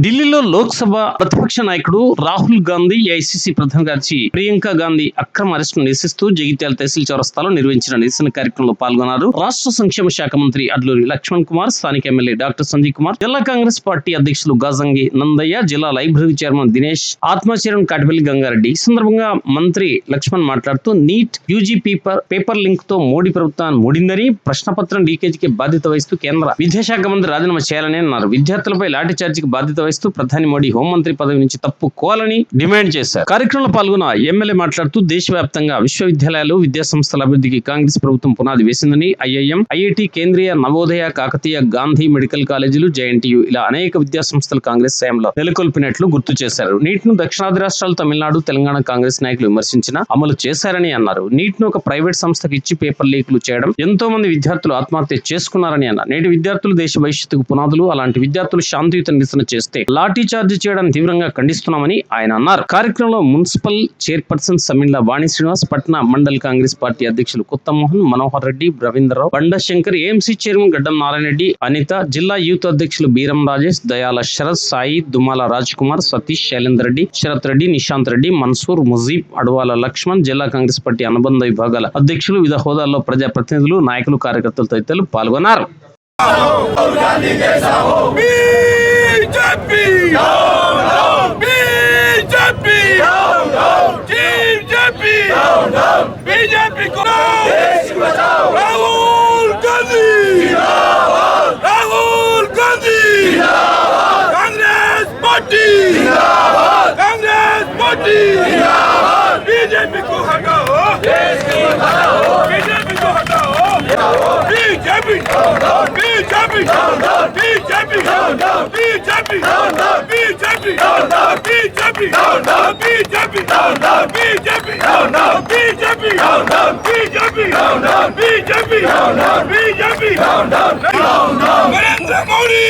ఢిల్లీలో లోక్సభ ప్రతిపక్ష నాయకుడు రాహుల్ గాంధీ, ఏఐసీసీ ప్రధాన కార్యదర్శి ప్రియాంక గాంధీ అక్రమ అరెస్టును నిరసిస్తూ జగిత్యాల తహసీల్ చౌరస్తాలో నిర్వహించిన నిరసన కార్యక్రమంలో పాల్గొన్నారు. రాష్ట్ర సంక్షేమ శాఖ మంత్రి అడ్లూరి లక్ష్మణ్ కుమార్, స్థానిక ఎమ్మెల్యే డాక్టర్ సంజయ్ కుమార్, జిల్లా కాంగ్రెస్ పార్టీ అధ్యక్షులు గాజంగి నందయ్య, జిల్లా లైబ్రరీ చైర్మన్ దినేష్, ఆత్మచైర్మన్ కాటిపల్లి గంగారెడ్డి. ఈ సందర్భంగా మంత్రి లక్ష్మణ్ మాట్లాడుతూ నీట్ యూజీ పేపర్ లింక్ తో మోడీ ప్రభుత్వాన్ని మూడిందని, ప్రశ్నపత్రం లీకేజీకి బాధ్యత వహిస్తూ కేంద్ర విద్యాశాఖ మంత్రి రాజీనామా చేయాలని అన్నారు. విద్యార్థులపై లాఠీ చార్జీకి బాధ్యత వహిస్తూ ప్రధాని మోడీ హోంమంత్రి పదవి నుంచి తప్పుకోవాలని డిమాండ్ చేశారు. కార్యక్రమంలో పాల్గొన్న ఎమ్మెల్యే మాట్లాడుతూ దేశవ్యాప్తంగా విశ్వవిద్యాలయాలు, విద్యాసంస్థల అభివృద్ధికి కాంగ్రెస్ ప్రభుత్వం పునాది వేసిందని, ఐఐఎం, ఐఐటి, కేంద్రీయ నవోదయ, కాకతీయ, గాంధీ మెడికల్ కాలేజీలు, జేఎన్టీయూ ఇలా అనేక విద్యాసంస్థలు కాంగ్రెస్ హయాంలో నెలకొల్పినట్లు గుర్తు చేశారు. నీట్ ను దక్షిణాది రాష్ట్రాలు, తమిళనాడు, తెలంగాణ కాంగ్రెస్ నాయకులు విమర్శించినా అమలు చేశారని అన్నారు. నీట్ ను ఒక ప్రైవేట్ సంస్థకు ఇచ్చి పేపర్ లీకులు చేయడం, ఎంతో మంది విద్యార్థులు ఆత్మహత్య చేసుకున్నారని అన్నారు. నేటి విద్యార్థులు దేశ భవిష్యత్తుకు పునాదులు. అలాంటి విద్యార్థులు శాంతియుత నిరసన చేస్తే లాఠీ చార్జ్ చేయడానికి తీవ్రంగా ఖండిస్తున్నామని ఆయన అన్నారు. కార్యక్రమంలో మున్సిపల్ చైర్పర్సన్ సమిండ్ల వాణి శ్రీనివాస్, పట్నా మండల్ కాంగ్రెస్ పార్టీ అధ్యక్షులు కొత్తమోహన్, మనోహర్ రెడ్డి, రవీంద్రరావు, బండశంకర్, ఏఎంసీ చైర్మన్ గడ్డం నారాయణ రెడ్డి, అనిత, జిల్లా యూత్ అధ్యక్షులు బీరం రాజేష్, దయాల శరత్, సాయి, దుమాల రాజ్ కుమార్, సతీష్, శైలేందర్ రెడ్డి, శరత్ రెడ్డి, నిశాంత్ రెడ్డి, మన్సూర్, ముజీబ్, అడవాల లక్ష్మణ్, జిల్లా కాంగ్రెస్ పార్టీ అనుబంధ విభాగాల అధ్యక్షులు, వివిధ హోదాల్లో ప్రజాప్రతినిధులు, నాయకులు, కార్యకర్తలు తదితరులు పాల్గొన్నారు. बीजेपी को हटाओ, देश को हटाओ, बीजेपी को हटाओ, BJP, BJP, BJP, BJP, BJP, BJP, BJP, BJP, BJP, BJP, BJP, Narendra Modi,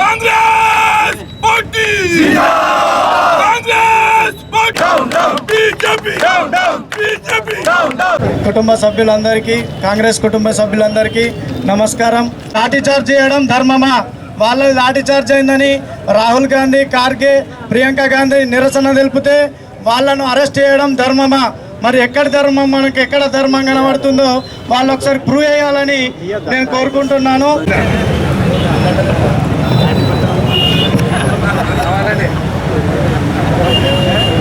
Congress party, Congress కుటుంబ సభ్యులందరికీ, కాంగ్రెస్ కుటుంబ సభ్యులందరికీ నమస్కారం. లాఠీ చార్జ్ చేయడం ధర్మమా? వాళ్ళది లాఠీ చార్జ్ అయిందని రాహుల్ గాంధీ, ఖార్గే, ప్రియాంక గాంధీ నిరసన తెలిపితే వాళ్ళను అరెస్ట్ చేయడం ధర్మమా? మరి ఎక్కడ ధర్మం, మనకి ఎక్కడ ధర్మం కనబడుతుందో వాళ్ళు ఒకసారి ప్రూవ్ చేయాలని నేను కోరుకుంటున్నాను.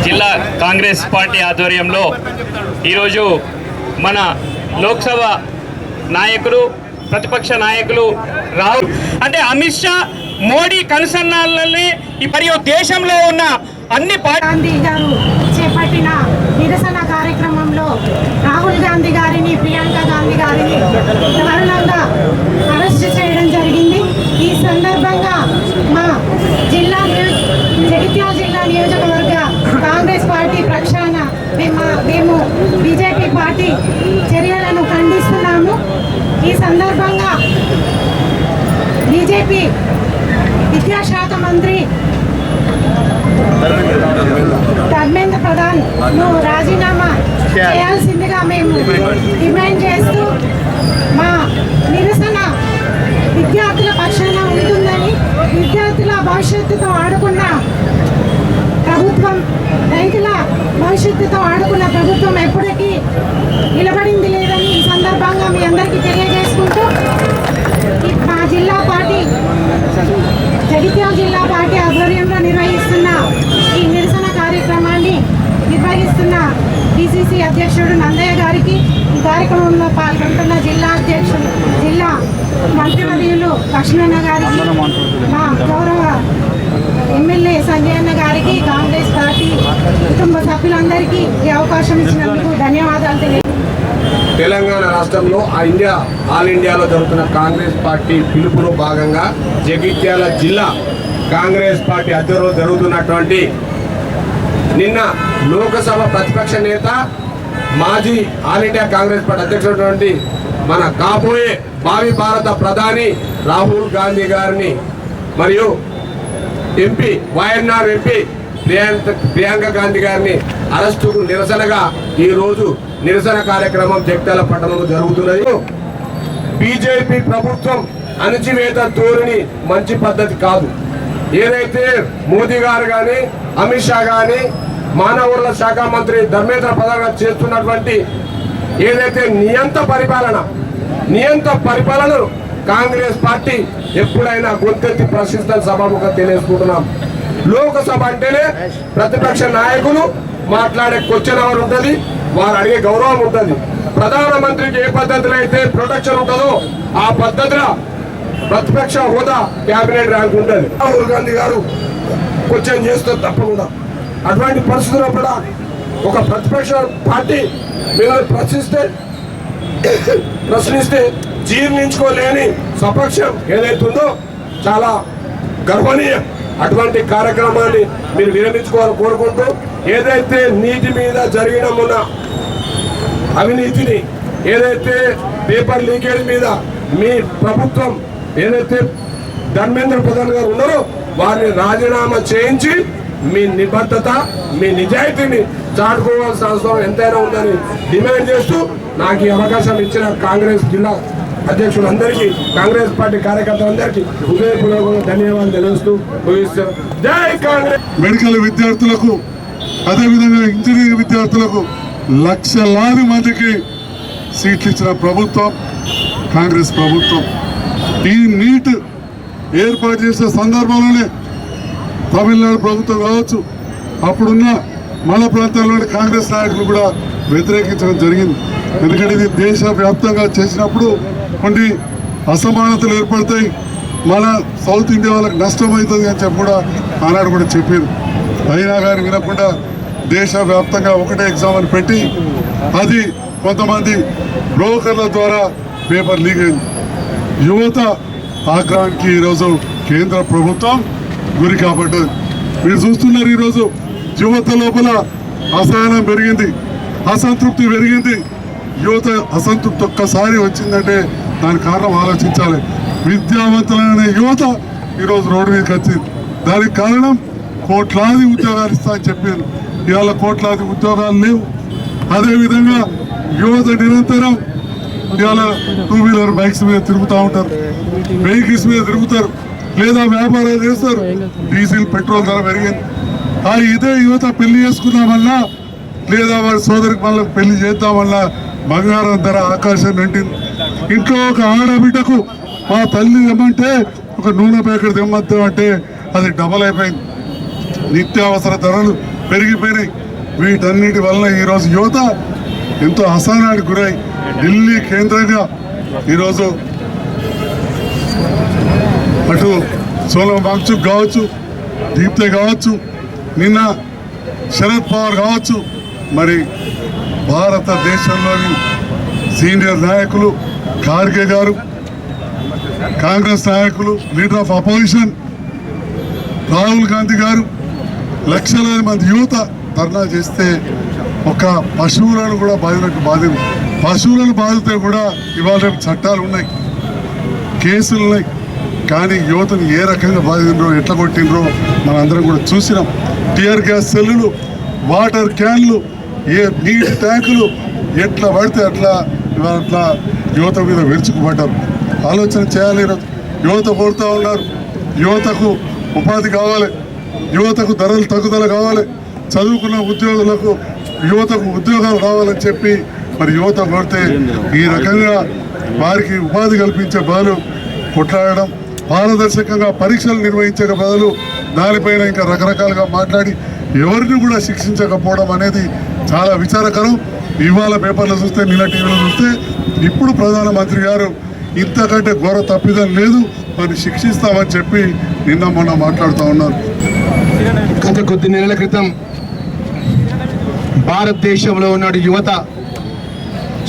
జిల్లా కాంగ్రెస్ పార్టీ ఆధ్వర్యంలో ఈరోజు మన లోక్సభ నాయకులు, ప్రతిపక్ష నాయకులు రాహుల్ అంటే అమిత్ షా, మోడీ కనుసన్నాలని మరియు దేశంలో ఉన్న అన్ని గాంధీ గారు చేపట్టిన నిరసన కార్యక్రమంలో రాహుల్ గాంధీ గారిని, ప్రియాంక గాంధీ గారిని దారుణంగా అరెస్ట్ చేయడం జరిగింది. ఈ సందర్భంగా మా జగిత్యాల జిల్లా నియోజకవర్గ కాంగ్రెస్ పార్టీ పక్షాన మేము బీజేపీ పార్టీ చర్యలను ఖండిస్తున్నాము. ఈ సందర్భంగా బీజేపీ విద్యాశాఖ మంత్రి ధర్మేంద్ర ప్రధాన్ ను రాజీనామా చేయాల్సిందిగా మేము డిమాండ్ చేస్తూ మా నిరసన విద్యార్థుల పక్షాన ఉంటుందని, విద్యార్థుల భవిష్యత్తుతో ఆడుకున్న ప్రభుత్వం, రైతుల భవిష్యత్తుతో ఆడుకున్న ప్రభుత్వం ఎప్పటికీ నిలబడింది లేదని ఈ సందర్భంగా మీ అందరికీ తెలియజేసుకుంటూ మా జిల్లా పార్టీ, జగిత్యాల జిల్లా పార్టీ ఆధ్వర్యంలో నిర్వహిస్తున్న ఈ నిరసన కార్యక్రమాన్ని నిర్వహిస్తున్న పిసిసి అధ్యక్షుడు నందయ్య గారికి, ఈ కార్యక్రమంలో పాల్గొంటున్న జిల్లా అధ్యక్షుడు, జిల్లా మంత్రివర్యులు లక్ష్మణ గారికి, మా గౌరవ ఎమ్మెల్యే సంజయ్ అన్న గారికి, కాంగ్రెస్ పార్టీ కుటుంబ సభ్యులందరికీ ఈ అవకాశం ఇచ్చినందుకు ధన్యవాదాలు తెలియజేస్తున్నాను. తెలంగాణ రాష్ట్రంలో ఆల్ ఇండియాలో జరుగుతున్న కాంగ్రెస్ పార్టీ పిలుపులో భాగంగా జగిత్యాల జిల్లా కాంగ్రెస్ పార్టీ ఆధ్వర్యంలో జరుగుతున్నటువంటి నిన్న లోకసభ ప్రతిపక్ష నేత, మాజీ ఆల్ ఇండియా కాంగ్రెస్ పార్టీ అధ్యక్షుడు మన కాబోయే భావి భారత ప్రధాని రాహుల్ గాంధీ గారిని మరియు MP YNR MP Priyanka Gandhi గారిని అరెస్టుకు నిరసనగా ఈరోజు నిరసన కార్యక్రమం జగిత్యాల పట్టణంలో జరుగుతున్నది. బీజేపీ ప్రభుత్వం అణచివేత ధోరణి మంచి పద్ధతి కాదు. ఏదైతే మోదీ గారు కానీ అమిత్ షా కానీ మానవ వనరుల శాఖ మంత్రి ధర్మేంద్ర ప్రధాన్ గారు చేస్తున్నటువంటి ఏదైతే నియంత పరిపాలనను కాంగ్రెస్ పార్టీ ఎప్పుడైనా గొంతెత్తి ప్రశ్నిస్తాను సభాముఖంగా తెలియజేసుకుంటున్నాం. లోకసభ అంటేనే ప్రతిపక్ష నాయకులు మాట్లాడే క్వశ్చన్ అవర్ ఉంటుంది, వారు అడిగే గౌరవం ఉంటుంది. ప్రధానమంత్రికి ఏ పద్ధతిలో అయితే ప్రొటెక్షన్ ఉంటుందో ఆ పద్ధతిలో ప్రతిపక్ష హోదా క్యాబినెట్ ర్యాంక్ ఉంటుంది. రాహుల్ గాంధీ గారు క్వశ్చన్ చేస్తారు తప్పకుండా. అటువంటి పరిస్థితుల్లో కూడా ఒక ప్రతిపక్ష పార్టీ మిమ్మల్ని ప్రశ్నిస్తే జీర్ణించుకోలేని సపక్షం ఏదైతే ఉందో చాలా గర్వనీయం. అటువంటి కార్యక్రమాన్ని మీరు విరమించుకోవాలని కోరుకుంటూ, ఏదైతే నీటి మీద జరిగిన మొన్న అవినీతిని, ఏదైతే పేపర్ లీకేజ్ మీద మీ ప్రభుత్వం ఏదైతే ధర్మేంద్ర ప్రధాన్ గారు ఉన్నారో వారిని రాజీనామా చేయించి మీ నిబద్ధత, మీ నిజాయితీని చాటుకోవాల్సిన అవసరం ఎంతైనా ఉందని డిమాండ్ చేస్తూ నాకు ఈ అవకాశం ఇచ్చిన కాంగ్రెస్ జిల్లా అధ్యక్షులందరికీ, కాంగ్రెస్ పార్టీ కార్యకర్తలందరికీ హృదయపూర్వకంగా ధన్యవాదాలు తెలుస్తూ ముగిస్తాం. జై కాంగ్రెస్. మెడికల్ విద్యార్థులకు, అదేవిధంగా ఇంజనీరింగ్ విద్యార్థులకు లక్షలాది మందికి సీట్లు ఇచ్చిన ప్రభుత్వం కాంగ్రెస్ ప్రభుత్వం. ఈ నీట్ ఏర్పాటు చేసే సందర్భంలోనే తమిళనాడు ప్రభుత్వం కావచ్చు, అప్పుడున్న మన ప్రాంతాల్లోని కాంగ్రెస్ నాయకులు కూడా వ్యతిరేకించడం జరిగింది. ఎందుకంటే ఇది దేశవ్యాప్తంగా చేసినప్పుడు కొన్ని అసమానతలు ఏర్పడతాయి, మన సౌత్ ఇండియా వాళ్ళకి నష్టం అవుతుంది అని చెప్పి కూడా ఆనాడు కూడా చెప్పారు. అయినా కానీ వినకుండా దేశవ్యాప్తంగా ఒకటే ఎగ్జామ్ అని పెట్టి అది కొంతమంది బ్రోకర్ల ద్వారా పేపర్ లీక్ అయింది. యువత ఆగ్రహానికి ఈరోజు కేంద్ర ప్రభుత్వం గురి కాబడ్డది. మీరు చూస్తున్నారు, ఈరోజు యువత లోపల అసహనం పెరిగింది, అసంతృప్తి పెరిగింది. యువత అసంతృప్తి ఒక్కసారి వచ్చిందంటే దానికి కారణం ఆలోచించాలి. విద్యావంతులైన యువత ఈరోజు రోడ్డు మీదకి వచ్చింది. దానికి కారణం కోట్లాది ఉద్యోగాలు ఇస్తా అని చెప్పారు. ఇవాళ కోట్లాది ఉద్యోగాలు లేవు. అదేవిధంగా యువత నిరంతరం ఇవాళ 2 వీలర్ బైక్స్ మీద తిరుగుతూ ఉంటారు, వెహికల్స్ మీద తిరుగుతారు, లేదా వ్యాపారాలు చేస్తారు. డీజిల్ పెట్రోల్ ధర పెరిగింది. ఇదే యువత పెళ్లి చేసుకుందామన్నా లేదా వారి సోదరికి వాళ్ళకి పెళ్లి చేద్దామన్నా బంగారం ధర ఆకాశం నిండింది. ఇంట్లో ఒక ఆడబిడ్డకు మా తల్లి తెమ్మంటే, ఒక నూనె ప్యాకెట్ తెమ్మంటే అది డబల్ అయిపోయింది. నిత్యావసర ధరలు పెరిగిపోయినాయి. వీటన్నిటి వలన ఈరోజు యువత ఎంతో అసహనానికి గురై ఢిల్లీ కేంద్రంగా ఈరోజు అటు సోనం వాంగ్చుక్ కావచ్చు, దీప్తే కావచ్చు, నిన్న శరద్ పవార్ కావచ్చు, మరి భారతదేశంలోని సీనియర్ నాయకులు ఖార్గే గారు, కాంగ్రెస్ నాయకులు, leader of opposition Rahul Gandhi గారు, లక్షలాది మంది యువత ధర్నా చేస్తే ఒక పశువులను కూడా బాధినట్టు పశువులను బాధితే కూడా ఇవాళ రేపు చట్టాలు ఉన్నాయి, కేసులు ఉన్నాయి. కానీ యువతను ఏ రకంగా బాధిండ్రో, ఎట్లా కొట్టిండ్రో మనందరం కూడా చూసినాం. టియర్ గ్యాస్ సెల్లులు, వాటర్ క్యాన్లు, నీటి ట్యాంకులు ఎట్లా పడితే అట్లా ఇవాళ అట్లా యువత మీద విరుచుకుపడ్డారు. ఆలోచన చేయాలి. యువత కోరుతూ ఉన్నారు, యువతకు ఉపాధి కావాలి, యువతకు ధరలు తగ్గుదల కావాలి, చదువుకున్న ఉద్యోగులకు యువతకు ఉద్యోగాలు రావాలని చెప్పి మరి యువత కోరితే ఈ రకంగా వారికి ఉపాధి కల్పించే బదులు కొట్లాడడం, పారదర్శకంగా పరీక్షలు నిర్వహించే బదులు దానిపైన ఇంకా రకరకాలుగా మాట్లాడి ఎవరిని కూడా శిక్షించకపోవడం అనేది చాలా విచారకరం. ఇవాళ పేపర్లో చూస్తే, నిన్న టీవీలో చూస్తే ఇప్పుడు ప్రధానమంత్రి గారు ఇంతకంటే ఘోర తప్పిదం లేదు, మరి శిక్షిస్తామని చెప్పి నిన్న మొన్న మాట్లాడుతూ ఉన్నారు. గత కొద్ది నెలల క్రితం భారతదేశంలో ఉన్న యువత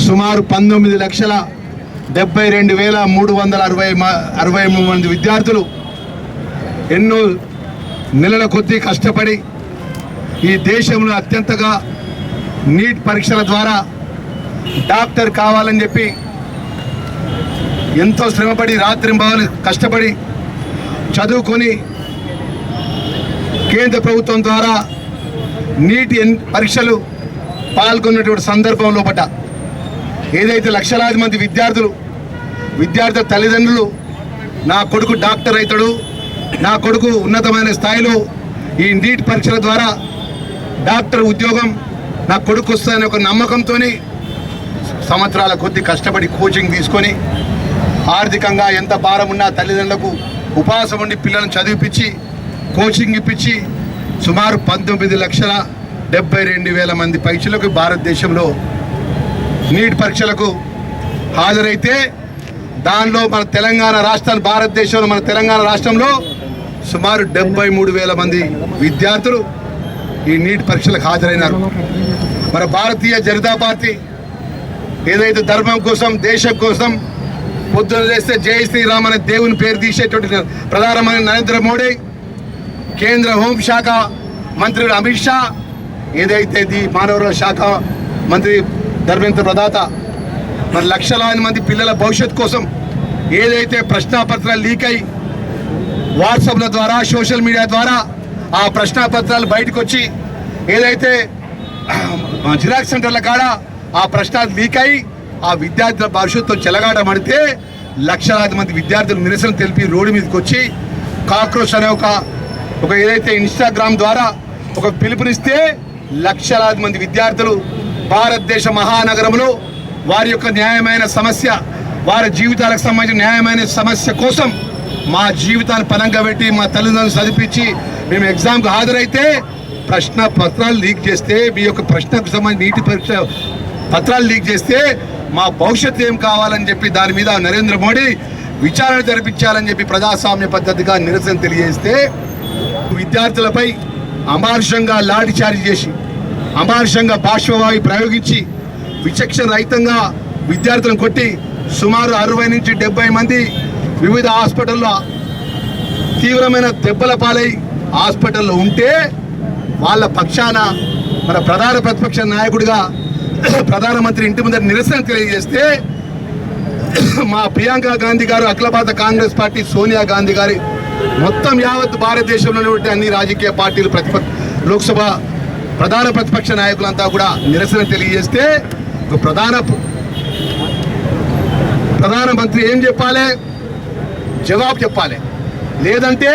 సుమారు 19,72,363 మంది విద్యార్థులు ఎన్నో నెలల కొద్దీ కష్టపడి ఈ దేశంలో అత్యంతగా నీట్ పరీక్షల ద్వారా డాక్టర్ కావాలని చెప్పి ఎంతో శ్రమపడి రాత్రింబవళ్ళు కష్టపడి చదువుకొని కేంద్ర ప్రభుత్వం ద్వారా నీటి పరీక్షలు పాల్గొన్నటువంటి సందర్భంలో పట్ట ఏదైతే లక్షలాది మంది విద్యార్థుల తల్లిదండ్రులు నా కొడుకు డాక్టర్ అవుతాడు, నా కొడుకు ఉన్నతమైన స్థాయిలో ఈ నీట్ పరీక్షల ద్వారా డాక్టర్ ఉద్యోగం నా కొడుకు వస్తుందనే ఒక నమ్మకంతో సంవత్సరాల కొద్ది కష్టపడి కోచింగ్ తీసుకొని ఆర్థికంగా ఎంత భారం ఉన్నా తల్లిదండ్రులకు ఉపవాసం ఉండి పిల్లలను చదివిపించి కోచింగ్ ఇప్పించి సుమారు 19,72,000 మంది పరీక్షలకు భారతదేశంలో నీట్ పరీక్షలకు హాజరైతే దానిలో మన తెలంగాణ రాష్ట్రాన్ని భారతదేశంలో మన తెలంగాణ రాష్ట్రంలో సుమారు 73,000 మంది విద్యార్థులు ఈ నీట్ పరీక్షలకు హాజరైనారు. మన భారతీయ జనతా పార్టీ ఏదైతే ధర్మం కోసం దేశం కోసం పొద్దున చేస్తే జై శ్రీరామ్ అనే దేవుని పేరు తీసేటువంటి ప్రధానమంత్రి నరేంద్ర మోడీ, కేంద్ర హోంశాఖ మంత్రి అమిత్ షా, ఏదైతే మానవ వనరుల శాఖ మంత్రి ధర్మేంద్ర ప్రధాత మరి లక్షలాది మంది పిల్లల భవిష్యత్ కోసం ఏదైతే ప్రశ్నాపత్రాలు లీక్ అయి వాట్సాప్ల ద్వారా సోషల్ మీడియా ద్వారా ఆ ప్రశ్నాపత్రాలు బయటకు వచ్చి ఏదైతే జిరాక్స్ సెంటర్ల కాడ ఆ ప్రశ్నలు లీక్ అయి ఆ విద్యార్థుల భవిష్యత్తు చెలగాటమడితే లక్షలాది మంది విద్యార్థులు నిరసన తెలిపి రోడ్డు మీదకి వచ్చి కాక్రోచ్ అనే ఒక ఏదైతే ఇన్స్టాగ్రామ్ ద్వారా ఒక పిలుపునిస్తే లక్షలాది మంది విద్యార్థులు భారతదేశ మహానగరంలో వారి యొక్క న్యాయమైన సమస్య, వారి జీవితాలకు సంబంధించిన న్యాయమైన సమస్య కోసం మా జీవితాన్ని పనంగా పెట్టి మా తల్లిదండ్రులను చదివించి మేము ఎగ్జామ్కి హాజరైతే ప్రశ్న పత్రాలు లీక్ చేస్తే మీ యొక్క ప్రశ్నకు సంబంధించి నీటి పరీక్ష పత్రాలు లీక్ చేస్తే మా భవిష్యత్తు ఏం కావాలని చెప్పి దాని మీద నరేంద్ర మోడీ విచారణ జరిపించాలని చెప్పి ప్రజాస్వామ్య పద్ధతిగా నిరసన తెలియజేస్తే విద్యార్థులపై అమానుషంగా లాఠీ చార్జ్ చేసి అమానుషంగా బాష్పవాయు ప్రయోగించి విచక్షణ రహితంగా విద్యార్థులను కొట్టి సుమారు 60 నుంచి 70 మంది వివిధ హాస్పిటల్లో తీవ్రమైన దెబ్బల పాలై హాస్పిటల్లో ఉంటే వాళ్ళ పక్షాన మన ప్రధాన ప్రతిపక్ష నాయకుడిగా ప్రధానమంత్రి ఇంటి ముందర నిరసన తెలియజేస్తే మా ప్రియాంక గాంధీ గారు, అఖిల భారత కాంగ్రెస్ పార్టీ సోనియా గాంధీ గారి మొత్తం యావత్ భారతదేశంలో ఉన్నటువంటి అన్ని రాజకీయ పార్టీలు లోక్సభ ప్రధాన ప్రతిపక్ష నాయకులంతా కూడా నిరసన తెలియజేస్తే ఒక ప్రధానమంత్రి ఏం చెప్పాలి? జవాబు చెప్పాలి. లేదంటే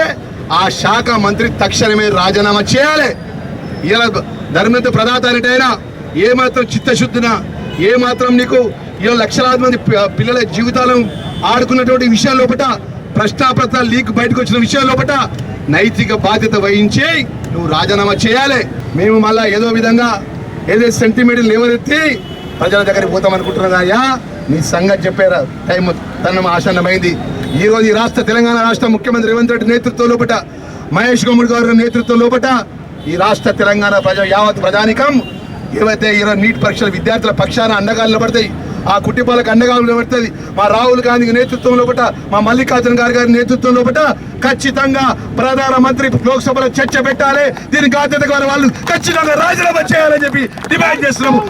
ఆ శాఖ మంత్రి తక్షణమే రాజీనామా చేయాలి. ఇలా ధర్మేంద్ర ప్రధాత అనేటైనా ఏమాత్రం చిత్తశుద్ధిన ఏమాత్రం నీకు ఇలా లక్షలాది మంది పిల్లల జీవితాలను ఆడుకున్నటువంటి విషయం లోపల ప్రశ్నాపత్రాలు లీక్ బయటకు వచ్చిన విషయం లోపల నైతిక బాధ్యత వహించి నువ్వు రాజీనామా చేయాలి. మేము మళ్ళా ఏదో విధంగా ఏదైతే సెంటిమెంట్ లేవనెత్తి ప్రజల దగ్గరికి పోతాం అనుకుంటున్నాం అయ్యా, నీ సంగతి చెప్పారా టైం తన ఆసన్నమైంది. ఈరోజు ఈ రాష్ట్ర తెలంగాణ రాష్ట్ర ముఖ్యమంత్రి రేవంత్ రెడ్డి నేతృత్వం లోపల, మహేష్ కుమార్ గారి నేతృత్వం లోపల ఈ రాష్ట్ర తెలంగాణ యావత్ ప్రజానికం ఏవైతే ఈరోజు నీట్ పరీక్షల విద్యార్థుల పక్షాన అండగా నిలబడతాయి, ఆ కుటుంబాలకు అండగా నిలబడుతుంది. మా రాహుల్ గాంధీ నేతృత్వం లోపల, మా మల్లికార్జున గారి నేతృత్వం లోపల ఖచ్చితంగా ప్రధానమంత్రి లోక్సభలో చర్చ పెట్టాలి. దీనికి బాధ్యత వాళ్ళు ఖచ్చితంగా రాజీనామా చేయాలని చెప్పి డిమాండ్ చేస్తున్నాము.